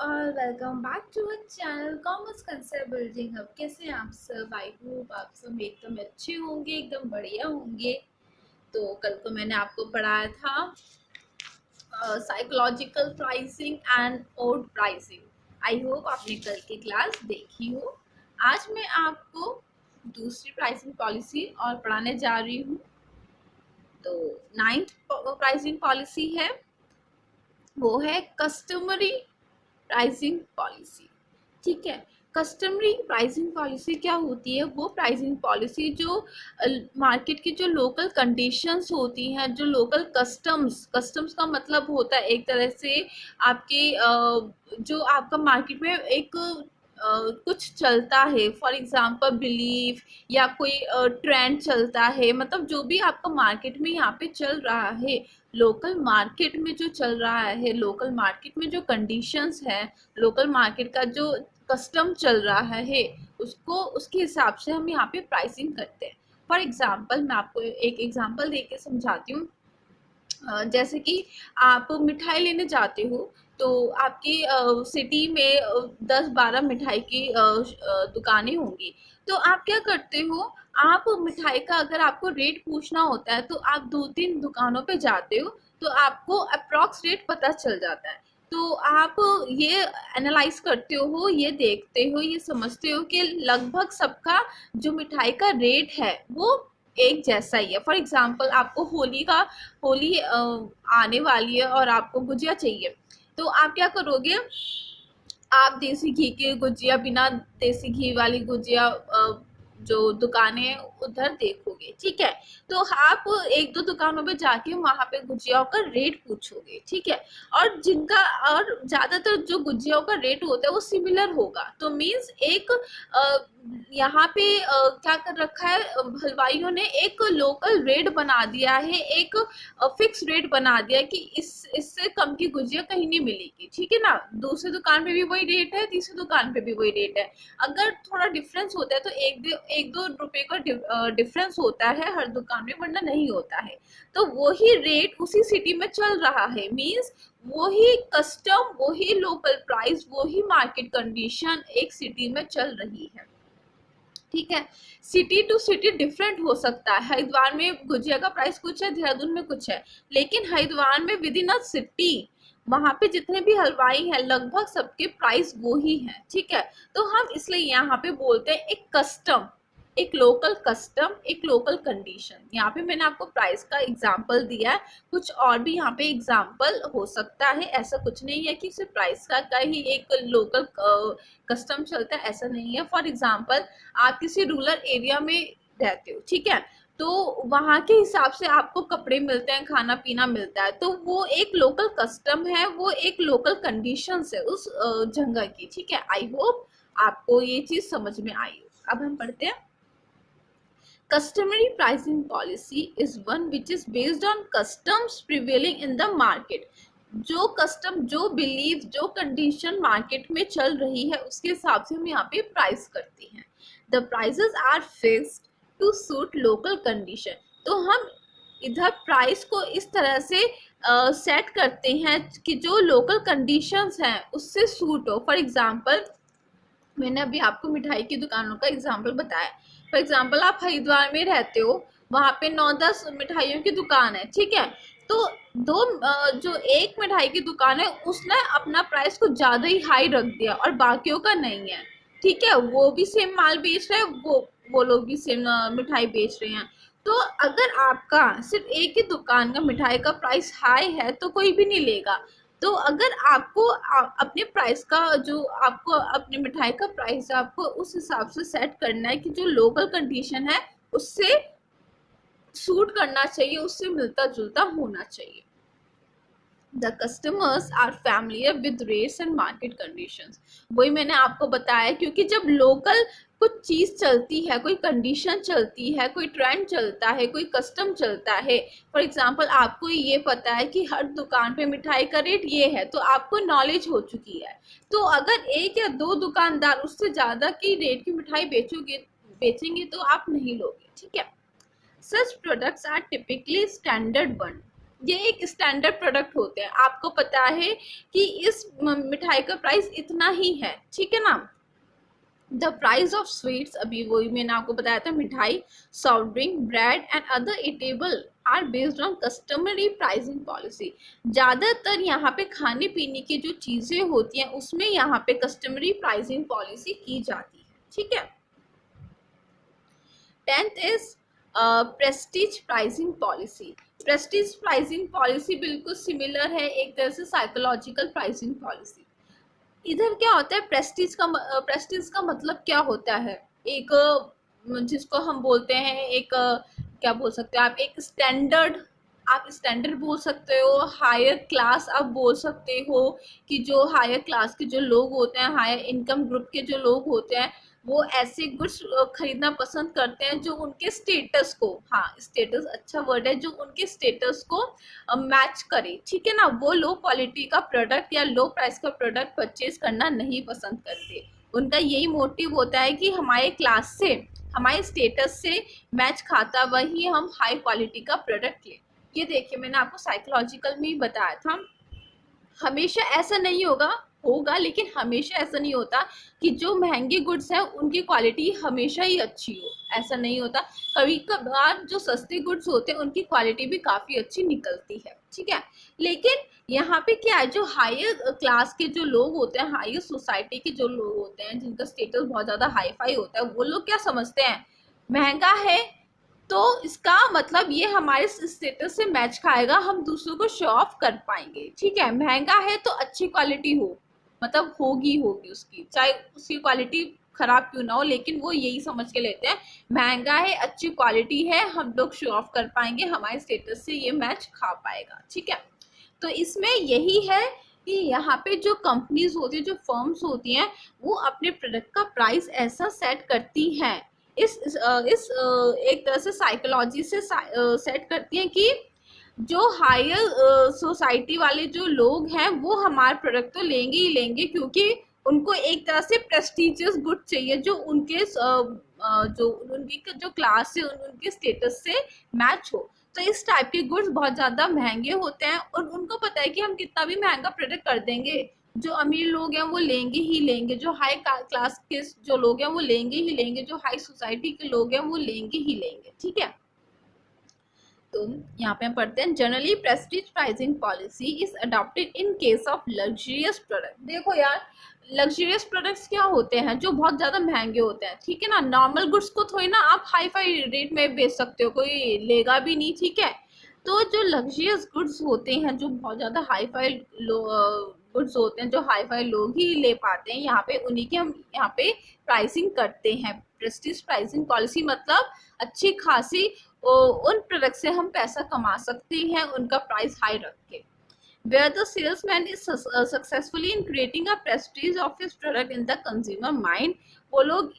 All welcome back to our channel commerce concept building. अब कैसे हैं आप सब? आई होप आप सब एकदम अच्छे होंगे, एकदम बढ़िया होंगे। तो कल को मैंने आपको पढ़ाया था psychological pricing and odd pricing. I hope आपने कल की क्लास देखी हो। आज मैं आपको दूसरी प्राइसिंग पॉलिसी और पढ़ाने जा रही हूँ। तो नाइन्थ प्राइसिंग पॉलिसी है, वो है कस्टमरी प्राइसिंग पॉलिसी। ठीक है, कस्टमरी प्राइसिंग पॉलिसी क्या होती है? वो प्राइसिंग पॉलिसी जो मार्केट की जो लोकल कंडीशंस होती हैं, जो लोकल कस्टम्स का मतलब होता है एक तरह से आपके जो आपका मार्केट में एक कुछ चलता है, फॉर एग्जांपल बिलीफ या कोई ट्रेंड चलता है, मतलब जो भी आपका मार्केट में यहाँ पे चल रहा है, लोकल मार्केट में जो चल रहा है, लोकल मार्केट में जो कंडीशंस है, लोकल मार्केट का जो कस्टम चल रहा है, उसको उसके हिसाब से हम यहाँ पे प्राइसिंग करते हैं। फॉर एग्जांपल मैं आपको एक एग्जांपल देके समझाती हूँ। जैसे कि आप मिठाई लेने जाते हो, तो आपकी सिटी में 10-12 मिठाई की दुकानें होंगी। तो आप क्या करते हो, आप मिठाई का अगर आपको रेट पूछना होता है तो आप 2-3 दुकानों पे जाते हो, तो आपको अप्रॉक्स रेट पता चल जाता है। तो आप ये एनालाइज करते हो, ये देखते हो, ये समझते हो कि लगभग सबका जो मिठाई का रेट है वो एक जैसा ही है। फॉर एग्जाम्पल आपको होली आने वाली है और आपको गुजिया चाहिए, तो आप क्या करोगे, आप देसी घी की गुजिया, बिना देसी घी वाली गुजिया जो दुकानें हैं उधर देखोगे। ठीक है, तो आप एक दो दुकानों पे जाके वहां पे गुजियाओं का रेट पूछोगे। ठीक है, और जिनका और ज्यादातर जो गुजियाओं का रेट होता है वो सिमिलर होगा। तो मीन्स एक यहाँ पे क्या कर रखा है, हलवाइयों ने एक लोकल रेट बना दिया है, एक फिक्स रेट बना दिया कि इससे कम की गुजिया कहीं नहीं मिलेगी। ठीक है ना, दूसरी दुकान पे भी वही रेट है, तीसरी दुकान पे भी वही रेट है। अगर थोड़ा डिफरेंस होता है तो एक दो रुपए का डिफरेंस होता है हर दुकान में, वरना नहीं होता है। तो वही रेट उसी सिटी में चल रहा है, मीन्स वही कस्टम, वही लोकल प्राइस, वही मार्केट कंडीशन एक सिटी में चल रही है। ठीक है, सिटी टू सिटी डिफरेंट हो सकता है। हरिद्वार में गुजिया का प्राइस कुछ है, देहरादून में कुछ है, लेकिन हरिद्वार में विद इन अ सिटी वहां पे जितने भी हलवाई हैं लगभग सबके प्राइस वो ही है। ठीक है, तो हम इसलिए यहाँ पे बोलते हैं एक कस्टम, एक लोकल कस्टम, एक लोकल कंडीशन। यहाँ पे मैंने आपको प्राइस का एग्जांपल दिया है, कुछ और भी यहाँ पे एग्जांपल हो सकता है। ऐसा कुछ नहीं है कि सिर्फ प्राइस का ही एक लोकल कस्टम चलता है, ऐसा नहीं है। फॉर एग्जांपल आप किसी रूरल एरिया में रहते हो, ठीक है, तो वहां के हिसाब से आपको कपड़े मिलते हैं, खाना पीना मिलता है, तो वो एक लोकल कस्टम है, वो एक लोकल कंडीशंस है उस जगह की। ठीक है, आई होप आपको ये चीज समझ में आई। अब हम पढ़ते हैं, customary pricing policy is one which is based on customs prevailing in the market। जो कस्टम, जो बिलीव, जो कंडीशन मार्केट में चल रही है उसके हिसाब से हम यहाँ पे प्राइस करते हैं। The prices are fixed to suit local condition. तो हम इधर प्राइस को इस तरह से सेट करते हैं कि जो लोकल कंडीशंस हैं उससे सूट हो। फॉर एग्जांपल मैंने अभी आपको मिठाई की दुकानों का एग्जाम्पल बताया। फॉर एग्जाम्पल आप हरिद्वार में रहते हो, वहां पे 9-10 मिठाइयों की दुकान है। ठीक है, तो जो एक मिठाई की दुकान है उसने अपना प्राइस को ज्यादा ही हाई रख दिया और बाकियों का नहीं है। ठीक है, वो भी सेम माल बेच रहे हैं, वो लोग भी सेम मिठाई बेच रहे हैं। तो अगर आपका सिर्फ एक ही दुकान का मिठाई का प्राइस हाई है तो कोई भी नहीं लेगा। तो अगर आपको अपने प्राइस का, जो आपको अपने मिठाई का प्राइस आपको उस हिसाब से सेट करना है कि जो लोकल कंडीशन है उससे सूट करना चाहिए, उससे मिलता जुलता होना चाहिए। The customers are familiar with rates and market conditions. वही मैंने आपको बताया, क्योंकि जब लोकल कुछ चीज चलती है, कोई कंडीशन चलती है, कोई ट्रेंड चलता है, कोई कस्टम चलता है। फॉर एग्जांपल आपको ये पता है कि हर दुकान पे मिठाई का रेट ये है, तो आपको नॉलेज हो चुकी है। तो अगर एक या दो दुकानदार उससे ज्यादा की रेट की मिठाई बेचेंगे तो आप नहीं लोगे। ठीक है, such products are typically standard one. ये एक स्टैंडर्ड प्रोडक्ट होते हैं, आपको पता है कि इस मिठाई का प्राइस इतना ही है, ठीक है ना। द प्राइस ऑफ स्वीट्स, अभी वही मैंने आपको बताया था, मिठाई, soft drink, bread and other eatable are based on customary pricing policy. ज़्यादातर यहाँ पे खाने पीने की जो चीज़ें होती हैं उसमें यहाँ पे कस्टमरी प्राइसिंग पॉलिसी की जाती है, ठीक है। 10th is Prestige pricing policy. Prestige pricing policy बिल्कुल सिमिलर है एक तरह से साइकोलॉजिकल प्राइसिंग पॉलिसी। इधर क्या होता है, प्रेस्टीज का मतलब क्या होता है, एक जिसको हम बोलते हैं एक क्या बोल सकते हो आप, एक स्टैंडर्ड, आप स्टैंडर्ड बोल सकते हो, हायर क्लास आप बोल सकते हो, कि जो हायर क्लास के जो लोग होते हैं, हायर इनकम ग्रुप के जो लोग होते हैं, वो ऐसे गुड्स खरीदना पसंद करते हैं जो उनके स्टेटस को, हाँ स्टेटस अच्छा वर्ड है, जो उनके स्टेटस को मैच करे, ठीक है ना। वो लो क्वालिटी का प्रोडक्ट या लो प्राइस का प्रोडक्ट परचेज करना नहीं पसंद करते। उनका यही मोटिव होता है कि हमारे क्लास से, हमारे स्टेटस से मैच खाता वही हम हाई क्वालिटी का प्रोडक्ट लें। ये देखिए मैंने आपको साइकोलॉजिकल में ही बताया था, हमेशा ऐसा नहीं होगा लेकिन हमेशा ऐसा नहीं होता कि जो महंगे गुड्स हैं उनकी क्वालिटी हमेशा ही अच्छी हो, ऐसा नहीं होता। कभी कभार जो सस्ते गुड्स होते हैं उनकी क्वालिटी भी काफ़ी अच्छी निकलती है, ठीक है। लेकिन यहाँ पे क्या है, जो हायर क्लास के जो लोग होते हैं, हायर सोसाइटी के जो लोग होते हैं, जिनका स्टेटस बहुत ज़्यादा हाई फाई होता है, वो लोग क्या समझते हैं, महंगा है तो इसका मतलब ये हमारे स्टेटस से मैच खाएगा, हम दूसरों को शो ऑफ कर पाएंगे, ठीक है। महंगा है तो अच्छी क्वालिटी हो, मतलब होगी उसकी, चाहे उसकी क्वालिटी खराब क्यों ना हो, लेकिन वो यही समझ के लेते हैं महंगा है, अच्छी क्वालिटी है, हम लोग शो ऑफ कर पाएंगे, हमारे स्टेटस से ये मैच खा पाएगा, ठीक है। तो इसमें यही है कि यहाँ पे जो कंपनीज होती है, जो फर्म्स होती हैं, वो अपने प्रोडक्ट का प्राइस ऐसा सेट करती हैं, इस एक तरह से साइकोलॉजी से सेट करती हैं कि जो हायर सोसाइटी वाले जो लोग हैं वो हमारे प्रोडक्ट तो लेंगे ही लेंगे, क्योंकि उनको एक तरह से प्रेस्टिजियस गुड चाहिए जो उनके जो उनकी जो क्लास है, उनके स्टेटस से मैच हो। तो इस टाइप के गुड्स बहुत ज़्यादा महंगे होते हैं और उनको पता है कि हम कितना भी महंगा प्रोडक्ट कर देंगे, जो अमीर लोग हैं वो लेंगे ही लेंगे, जो हाई क्लास के जो लोग हैं वो लेंगे ही लेंगे, जो हाई सोसाइटी के लोग हैं वो लेंगे ही लेंगे, ठीक है। तो यहाँ पे हम पढ़ते हैं, generally Prestige pricing policy is adopted in case of luxurious product. देखो यार, लग्जरियस प्रोडक्ट्स क्या होते हैं, जो बहुत ज़्यादा महंगे होते हैं, ठीक है ना। नॉर्मल गुड्स को थोड़ी ना आप हाई फाई रेट में बेच सकते हो, कोई लेगा भी नहीं, ठीक है। तो जो लग्जरियस गुड्स होते हैं, जो बहुत ज़्यादा हाई फाई गुड्स होते हैं, जो हाई फाई लोग ही ले पाते हैं, यहाँ पे उन्हीं की हम यहाँ पे प्राइसिंग करते हैं। प्रेस्टीज प्राइसिंग पॉलिसी मतलब अच्छी खासी उन प्रोडक्ट से हम पैसा कमा सकते हैं, उनका प्राइस हाई रख के। Where the salesman is successfully in creating a prestige of his product in the consumer mind, वो लोग,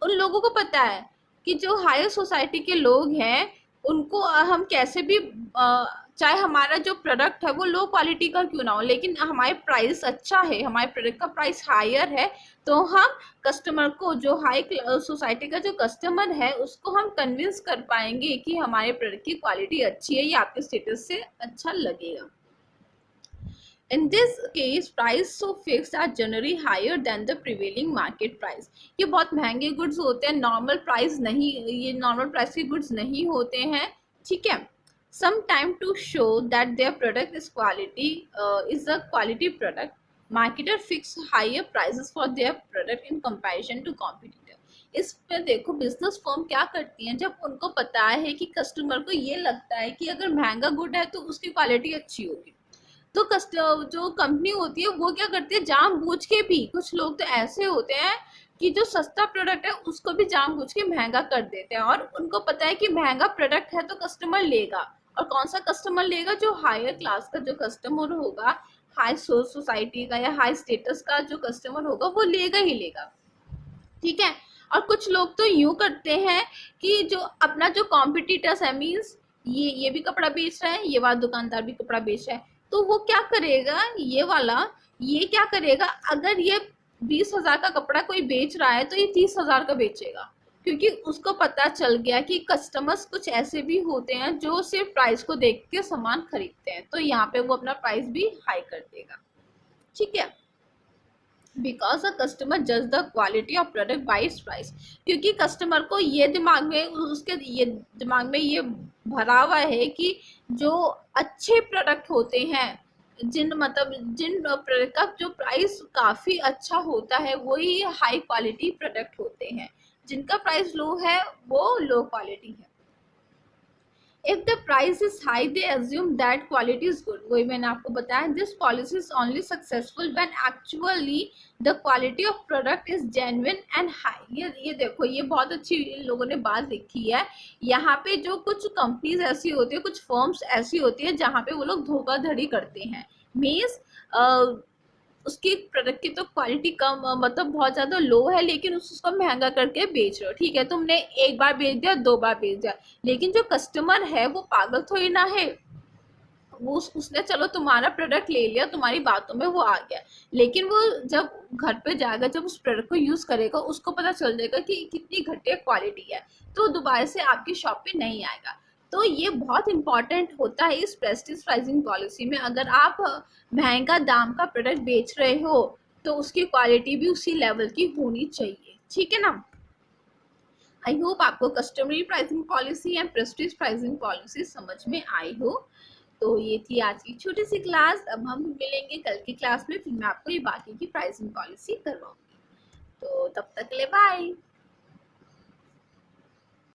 उन लोगों को पता है कि जो हायर सोसाइटी के लोग हैं उनको हम कैसे भी चाहे हमारा जो प्रोडक्ट है वो लो क्वालिटी का क्यों ना हो, लेकिन हमारे प्राइस अच्छा है, हमारे प्रोडक्ट का प्राइस हायर है, तो हम कस्टमर को, जो हाई सोसाइटी का जो कस्टमर है उसको हम कन्विंस कर पाएंगे कि हमारे प्रोडक्ट की क्वालिटी अच्छी है, ये आपके स्टेटस से अच्छा लगेगा। In this case, price so fixed are generally higher than the prevailing market price. ये बहुत महंगे गुड्स होते हैं, नॉर्मल प्राइस नहीं, ये नॉर्मल प्राइस के गुड्स नहीं होते हैं, ठीक है। Some time to show that their product is is a quality product, marketer fix higher prices for their product in comparison to competitor. इस पे देखो बिजनेस फर्म क्या करती हैं, जब उनको पता है कि कस्टमर को ये लगता है कि अगर महंगा गुड है तो उसकी क्वालिटी अच्छी होगी, तो जो कंपनी होती है वो क्या करती है, जानबूझ के भी, कुछ लोग तो ऐसे होते हैं कि जो सस्ता प्रोडक्ट है उसको भी जानबूझ के महंगा कर देते हैं, और उनको पता है कि महंगा प्रोडक्ट है तो कस्टमर लेगा, और कौन सा कस्टमर लेगा, जो हायर क्लास का जो कस्टमर होगा, हाई सोसाइटी का या हाई स्टेटस का जो कस्टमर होगा वो लेगा ही लेगा, ठीक है। और कुछ लोग तो यूं करते हैं कि जो अपना जो कॉम्पिटिटर्स है, मीन्स ये भी कपड़ा बेच रहा है, ये वाला दुकानदार भी कपड़ा बेच रहा है, तो वो क्या करेगा, ये क्या करेगा, अगर ये 20,000 का कपड़ा कोई बेच रहा है तो ये 30,000 का बेचेगा, क्योंकि उसको पता चल गया कि कस्टमर्स कुछ ऐसे भी होते हैं जो सिर्फ प्राइस को देख के सामान खरीदते हैं, तो यहाँ पे वो अपना प्राइस भी हाई कर देगा। ठीक है, बिकॉज अ कस्टमर जज the quality of product bye it's price, क्योंकि कस्टमर को ये दिमाग में उसके ये दिमाग में ये भरा हुआ है कि जो अच्छे प्रोडक्ट होते हैं, जिन प्रोडक्ट का जो प्राइस काफ़ी अच्छा होता है वही हाई क्वालिटी प्रोडक्ट होते हैं, जिनका प्राइस लो है वो लो क्वालिटी है। If the price is high, they assume that quality is good. वही मैंने आपको बताया, this policy is only successful when actually the quality of product is genuine and high. ये देखो, ये बहुत अच्छी इन लोगों ने बात लिखी है। यहाँ पे जो कुछ कंपनीज ऐसी होती है, कुछ फर्म्स ऐसी होती है जहाँ पे वो लोग धोखाधड़ी करते हैं, मीन्स उसकी प्रोडक्ट की तो क्वालिटी कम, मतलब बहुत ज़्यादा लो है, लेकिन उसको महंगा करके बेच रहे हो। ठीक है, तुमने एक बार बेच दिया, 2 बार बेच दिया, लेकिन जो कस्टमर है वो पागल थोड़ी ना है, वो उसने चलो तुम्हारा प्रोडक्ट ले लिया, तुम्हारी बातों में वो आ गया, लेकिन वो जब घर पे जाएगा, जब उस प्रोडक्ट को यूज़ करेगा, उसको पता चल जाएगा कि कितनी घटिया क्वालिटी है, तो दोबारा से आपकी शॉप पे नहीं आएगा। तो ये बहुत इंपॉर्टेंट होता है इस प्रेस्टीज प्राइसिंग पॉलिसी में। अगर आप महंगा दाम का प्रोडक्ट बेच रहे हो तो उसकी क्वालिटी भी उसी लेवल की होनी चाहिए। ठीक है ना। आई होप आपको customary pricing policy and Prestige pricing policy समझ में आई हो। तो ये थी आज की छोटी सी क्लास। अब हम मिलेंगे कल की क्लास में, फिर मैं आपको ये बाकी की प्राइसिंग पॉलिसी करवाऊंगी। तो तब तक के लिए बाय।